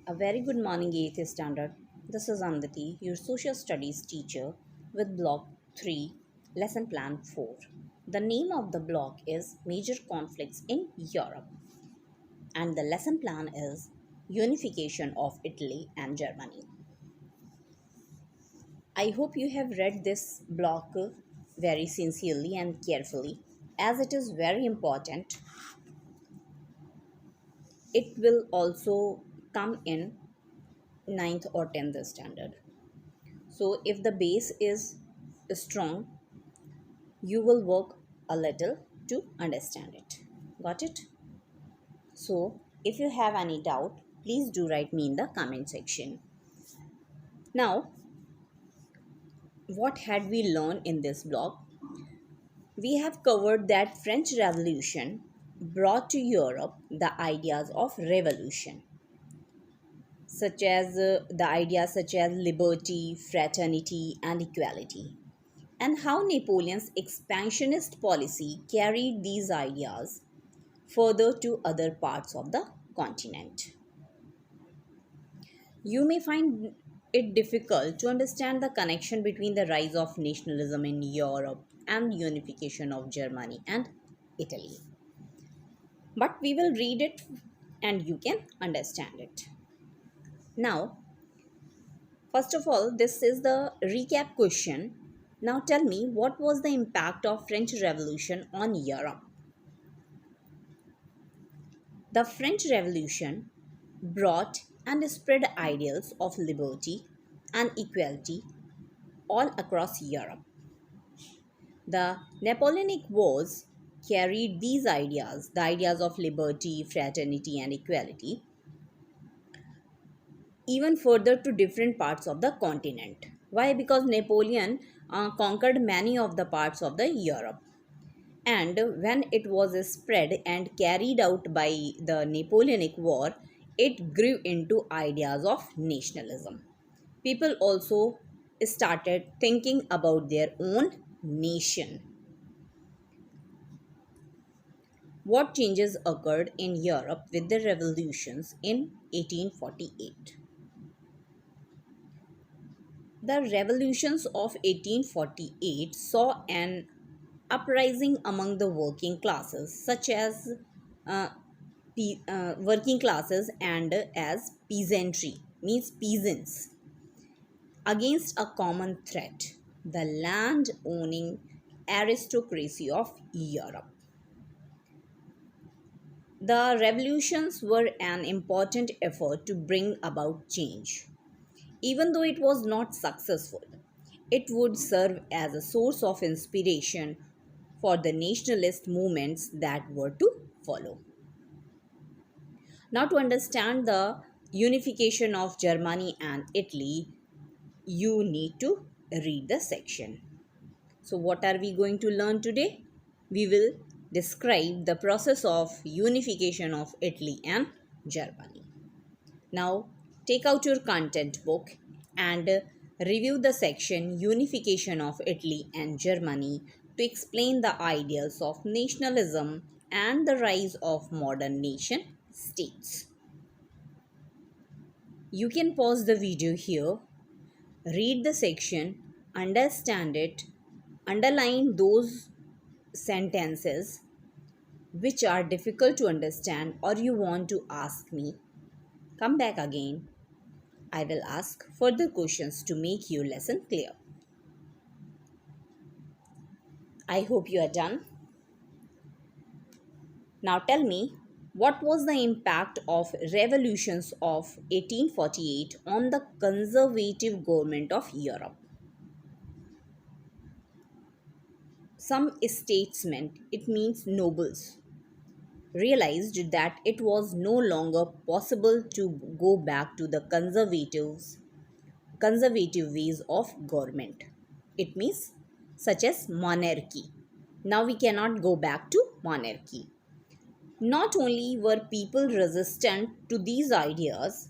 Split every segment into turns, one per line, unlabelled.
A very good morning, 8th standard. This is Andati, your social studies teacher, with block 3, lesson plan 4. The name of the block is Major Conflicts in Europe, and the lesson plan is Unification of Italy and Germany. I hope you have read this block very sincerely and carefully, as it is very important. It will also come in ninth or 10th standard. So, if the base is strong, you will work a little to understand it. Got it? So, if you have any doubt, please do write me in the comment section. Now, what had we learned in this blog? We have covered that French Revolution brought to Europe the ideas of revolution, such as the ideas such as liberty, fraternity, and equality, and how Napoleon's expansionist policy carried these ideas further to other parts of the continent. You may find it difficult to understand the connection between the rise of nationalism in Europe and unification of Germany and Italy. But we will read it and you can understand it. Now, first of all, this is the recap question. Now tell me, what was the impact of French Revolution on Europe? The French Revolution brought and spread ideals of liberty and equality all across Europe. The Napoleonic Wars carried these ideas, the ideas of liberty, fraternity, and equality, even further to different parts of the continent. Why? Because Napoleon conquered many of the parts of the Europe. And when it was spread and carried out by the Napoleonic War, it grew into ideas of nationalism. People also started thinking about their own nation. What changes occurred in Europe with the revolutions in 1848? The revolutions of 1848 saw an uprising among the working classes, such as uh, working classes and as peasantry, means peasants, against a common threat, the land owning aristocracy of Europe. The revolutions were an important effort to bring about change. Even though it was not successful, it would serve as a source of inspiration for the nationalist movements that were to follow. Now, to understand the unification of Germany and Italy, you need to read the section. So, what are we going to learn today? We will describe the process of unification of Italy and Germany. Now, take out your content book and review the section Unification of Italy and Germany to explain the ideals of nationalism and the rise of modern nation states. You can pause the video here, read the section, understand it, underline those sentences which are difficult to understand or you want to ask me. Come back again. I will ask further questions to make your lesson clear. I hope you are done. Now tell me, what was the impact of revolutions of 1848 on the conservative government of Europe? Some statesmen, it means nobles, realized that it was no longer possible to go back to the conservative ways of government. It means such as monarchy. Now we cannot go back to monarchy. Not only were people resistant to these ideas,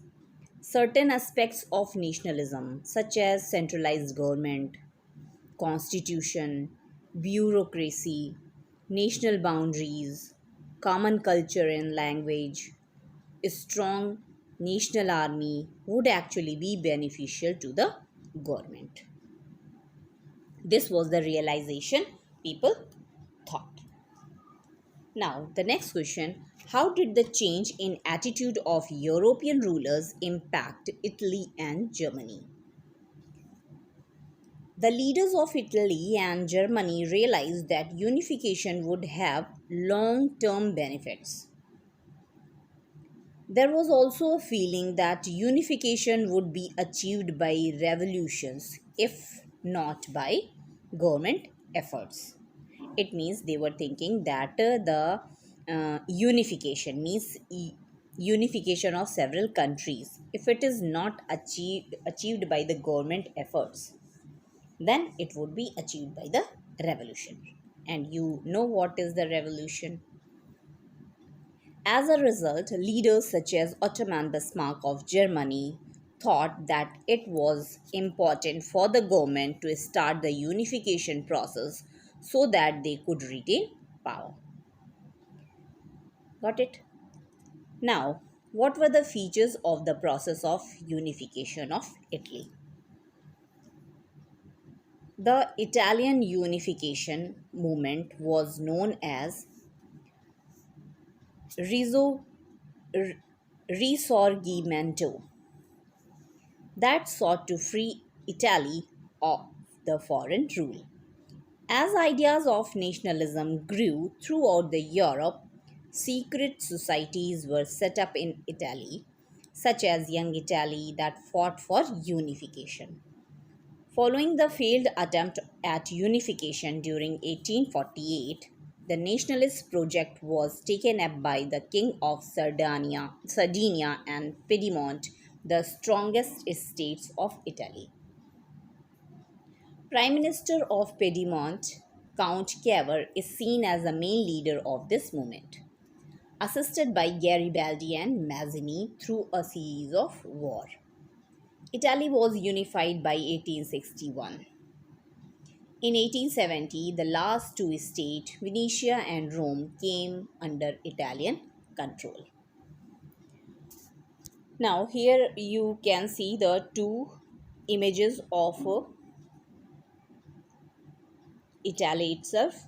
certain aspects of nationalism, such as centralized government, constitution, bureaucracy, national boundaries, common culture and language, strong national army would actually be beneficial to the government. This was the realization people thought. Now, the next question: how did the change in attitude of European rulers impact Italy and Germany? The leaders of Italy and Germany realized that unification would have long term benefits. There was also a feeling that unification would be achieved by revolutions, if not by government efforts. It means they were thinking that the unification means unification of several countries. If it is not achieved by the government efforts, then it would be achieved by the revolution. And you know what is the revolution? As a result, leaders such as Ottoman Bismarck of Germany thought that it was important for the government to start the unification process so that they could retain power. Got it? Now, what were the features of the process of unification of Italy? The Italian unification movement was known as Riso- R- Risorgimento, that sought to free Italy of the foreign rule. As ideas of nationalism grew throughout the Europe, secret societies were set up in Italy, such as Young Italy, that fought for unification. Following the failed attempt at unification during 1848, the nationalist project was taken up by the King of Sardinia and Piedmont, the strongest estates of Italy. Prime Minister of Piedmont, Count Cavour, is seen as the main leader of this movement, assisted by Garibaldi and Mazzini through a series of wars. Italy was unified by 1861. In 1870, the last two states, Venetia and Rome, came under Italian control. Now, here you can see the two images of Italy itself.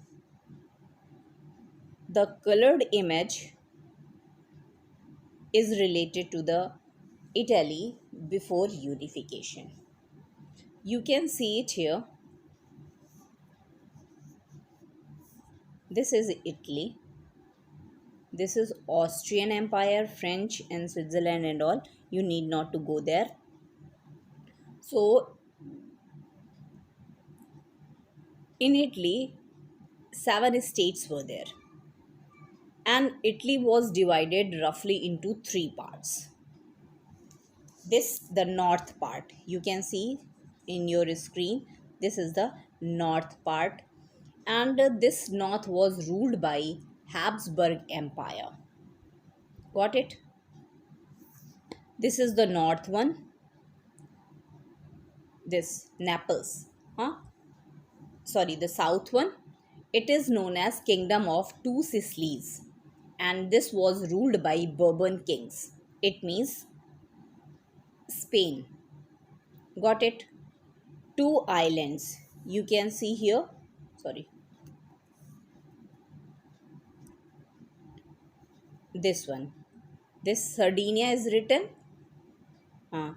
The colored image is related to the Italy before unification. You can see it here. This is Italy. This is Austrian Empire, French and Switzerland and all. You need not to go there. So in Italy, 7 states were there, and Italy was divided roughly into 3 parts. This, the north part, you can see in your screen. This is the north part, and this north was ruled by Habsburg Empire. Got it? This is the north one. This Naples, huh? Sorry, the south one. It is known as Kingdom of Two Sicilies, and this was ruled by Bourbon kings. It means Spain. Got it? Two islands. You can see here. Sorry. This one. This Sardinia is written.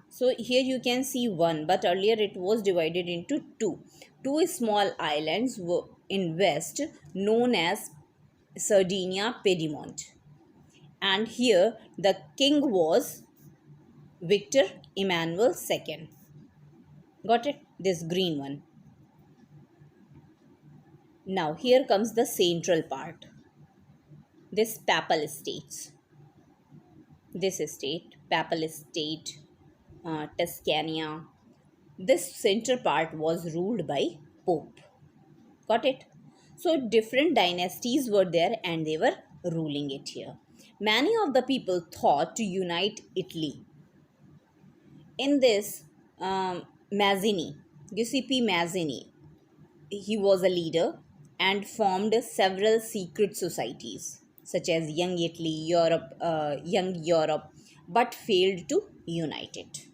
So here you can see one, but earlier it was divided into two. Two small islands were in west known as Sardinia Piedmont. And here the king was Victor Emmanuel II. Got it? This green one. Now here comes the central part. This papal states. This state, papal state, Tuscania. This center part was ruled by Pope. Got it? So different dynasties were there and they were ruling it here. Many of the people thought to unite Italy. In this, Mazzini, Giuseppe Mazzini, he was a leader and formed several secret societies such as Young Italy, Young Europe, but failed to unite it.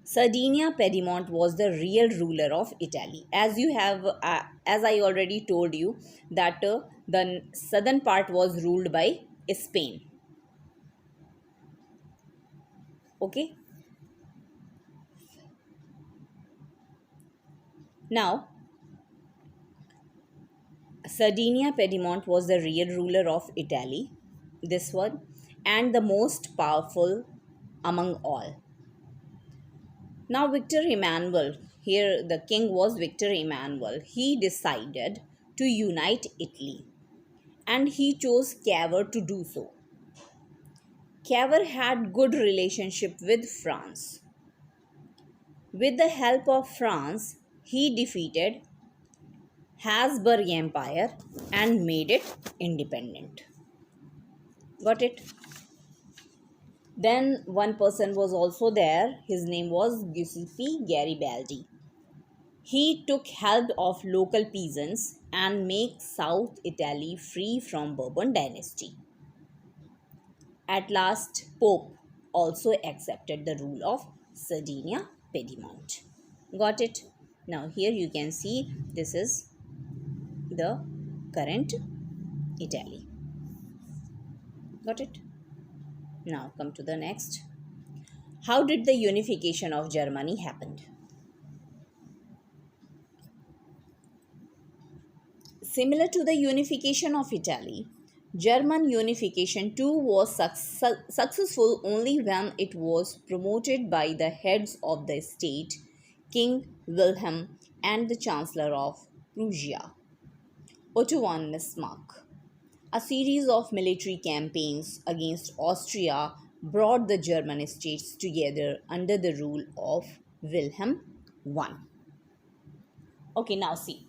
Sardinia Piedmont was the real ruler of Italy. As I already told you, that the southern part was ruled by Spain. Okay. Now, Sardinia Piedmont was the real ruler of Italy. This one, and the most powerful among all. Now, Victor Emmanuel, here the king was Victor Emmanuel. He decided to unite Italy, and he chose Cavour to do so. Cavour had good relationship with France. With the help of France, he defeated Habsburg Empire and made it independent. Got it? Then one person was also there. His name was Giuseppe Garibaldi. He took help of local peasants and made South Italy free from Bourbon dynasty. At last, Pope also accepted the rule of Sardinia Piedmont. Got it? Now here you can see this is the current Italy. Got it? Now come to the next. How did the unification of Germany happen? Similar to the unification of Italy, German unification too was successful only when it was promoted by the heads of the state, King Wilhelm and the Chancellor of Prussia, Otto von Bismarck. A series of military campaigns against Austria brought the German states together under the rule of Wilhelm I. Okay, now see.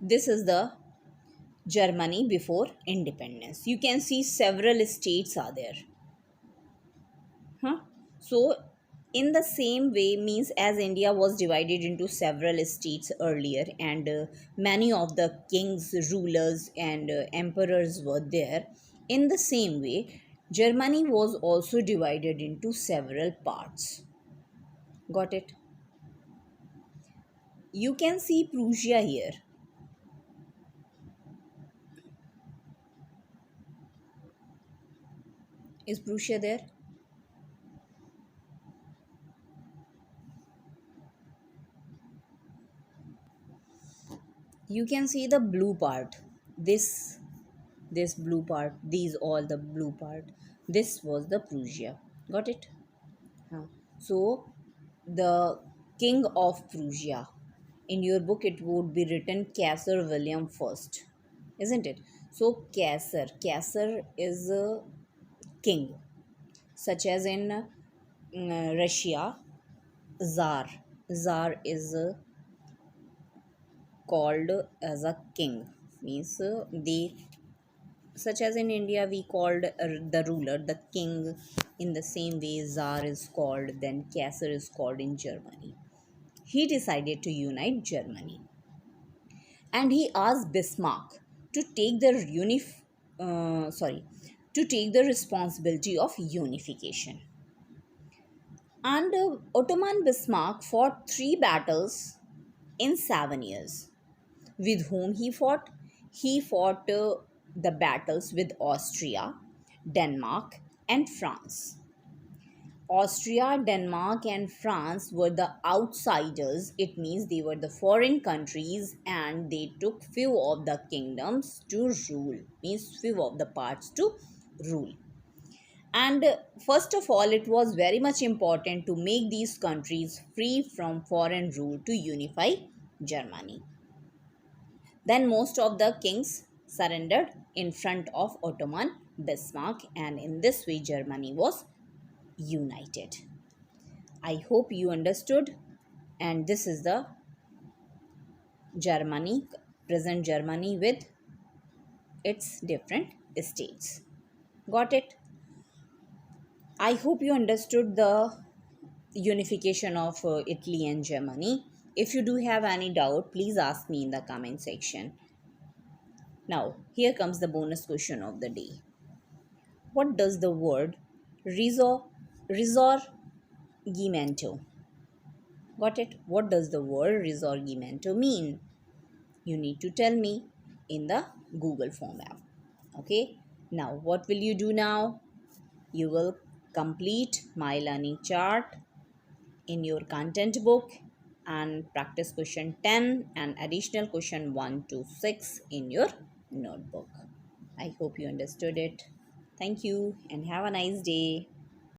This is the Germany before independence. You can see several states are there. So, in the same way, means as India was divided into several states earlier, and many of the kings, rulers, and emperors were there. In the same way, Germany was also divided into several parts. Got it? You can see Prussia here. Is Prussia there? You can see the blue part. This blue part, these all the blue part. This was the Prussia. Got it? Huh. So the king of Prussia. In your book, it would be written Kaiser William First, isn't it? So Kaiser is a king, such as in Russia, Tsar. Tsar is called as a king. Means they, such as in India, we called the ruler the king. In the same way, Tsar is called, then Kaiser is called in Germany. He decided to unite Germany, and he asked Bismarck to take the to take the responsibility of unification. And Ottoman Bismarck fought 3 battles in 7 years. With whom he fought? He fought the battles with Austria, Denmark, and France. Austria, Denmark, and France were the outsiders. It means they were the foreign countries, and they took few of the kingdoms to rule, means few of the parts to rule. And first of all, it was very much important to make these countries free from foreign rule to unify Germany. Then most of the kings surrendered in front of Ottoman Bismarck, and in this way Germany was united. I hope you understood. And this is the Germany, present Germany with its different states. Got it? I hope you understood the unification of Italy and Germany. If you do have any doubt, please ask me in the comment section. Now, here comes the bonus question of the day. What does the word risorgimento? Got it? What does the word risorgimento mean? You need to tell me in the Google form app. Okay. Now, what will you do now? You will complete my learning chart in your content book and practice question 10 and additional question 1 to 6 in your notebook. I hope you understood it. Thank you and have a nice day.